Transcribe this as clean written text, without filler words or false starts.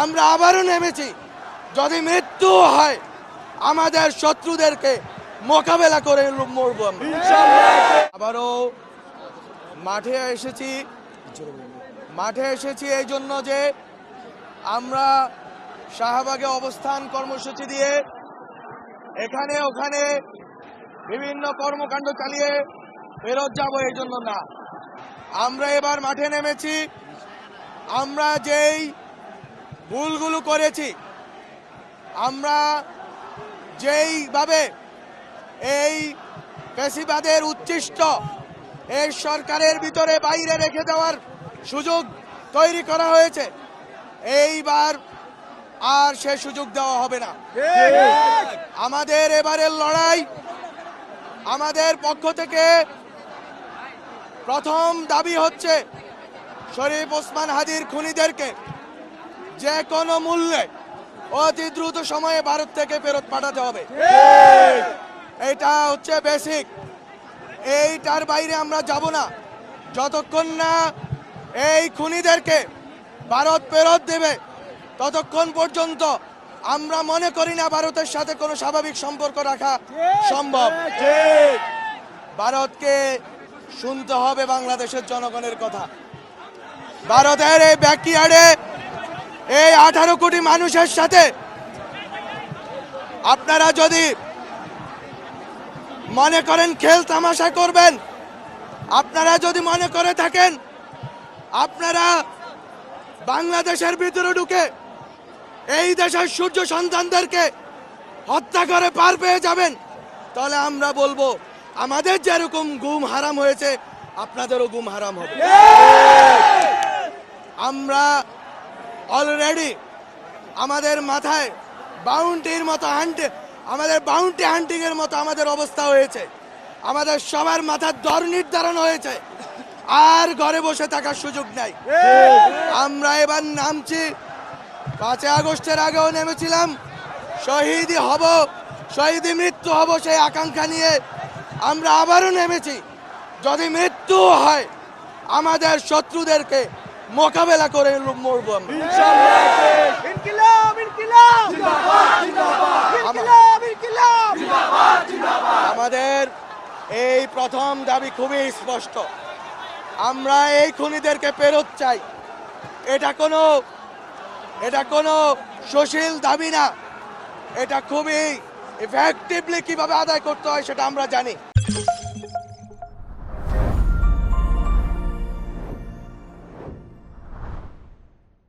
আমরা আবারও নেমেছি। যদি মৃত্যু হয় আমাদের শত্রুদেরকে মোকাবেলা করে মরবো আমরা। আবারও মাঠে এসেছি এই জন্য যে আমরা শাহবাগে অবস্থান কর্মসূচি দিয়ে এখানে ওখানে বিভিন্ন কর্মকাণ্ড চালিয়ে ফেরত যাব এই জন্য না। আমরা এবার মাঠে নেমেছি। আমরা যেই ভুলগুলো করেছি, আমরা যেইভাবে এই ফ্যাসিবাদের উচ্ছিষ্ট এই সরকারের ভিতরে বাইরে রেখে দেওয়ার সুযোগ তৈরি করা হয়েছে, এইবার আর সে সুযোগ দেওয়া হবে না। আমাদের এবারের লড়াই, আমাদের পক্ষ থেকে প্রথম দাবি হচ্ছে শরীফ ওসমান হাদির খুনিদেরকে যে কোনো মূল্যে অতি দ্রুত সময়ে ভারত থেকে ফেরত পাঠাতে হবে। এটা হচ্ছে বেসিক। এইটার বাইরে আমরা যাব না যতক্ষণ না এই খুনিদেরকে ভারত ফেরত দেবে, ততক্ষণ পর্যন্ত আমরা মনে করি না ভারতের সাথে কোনো স্বাভাবিক সম্পর্ক রাখা সম্ভব। ভারতকে শুনতে হবে বাংলাদেশের জনগণের কথা। ভারতের এই ব্যাকইয়ার্ডে এই 18 কোটি মানুষের সাথে আপনারা যদি মনে করেন খেল তামাশা করবেন, আপনারা যদি মনে করে থাকেন আপনারা বাংলাদেশের ভিতরে ঢুকে এই দেশের সূর্য সন্তানদেরকে হত্যা করে পার পেয়ে যাবেন, তাহলে আমরা বলবো আমাদের যেরকম গুম হারাম হয়েছে আপনাদেরও গুম হারাম হবে। আমরা অলরেডি আমাদের মাথায় বাউন্টির মতো আমাদের বাউন্টি হান্টিং এর মতো আমাদের অবস্থা হয়েছে। আমাদের সবার মাথার দর নির্ধারণ হয়েছে, আর ঘরে বসে থাকার সুযোগ নাই। আমরা এবার নামছি। 5 আগস্টের আগেও নেমেছিলাম, শহীদই হব, শহীদই মৃত্যু হব সেই আকাঙ্ক্ষা নিয়ে আমরা আবারও নেমেছি। যদি মৃত্যু হয় আমাদের শত্রুদেরকে মোকাবেলা করে মরবো আমরা। আমাদের এই প্রথম দাবি খুবই স্পষ্ট, আমরা এই খুনিদেরকে ফেরত চাই। এটা কোনো সুশীল দাবি না, এটা খুবই ইফেক্টিভলি কিভাবে আদায় করতে হয় সেটা আমরা জানি।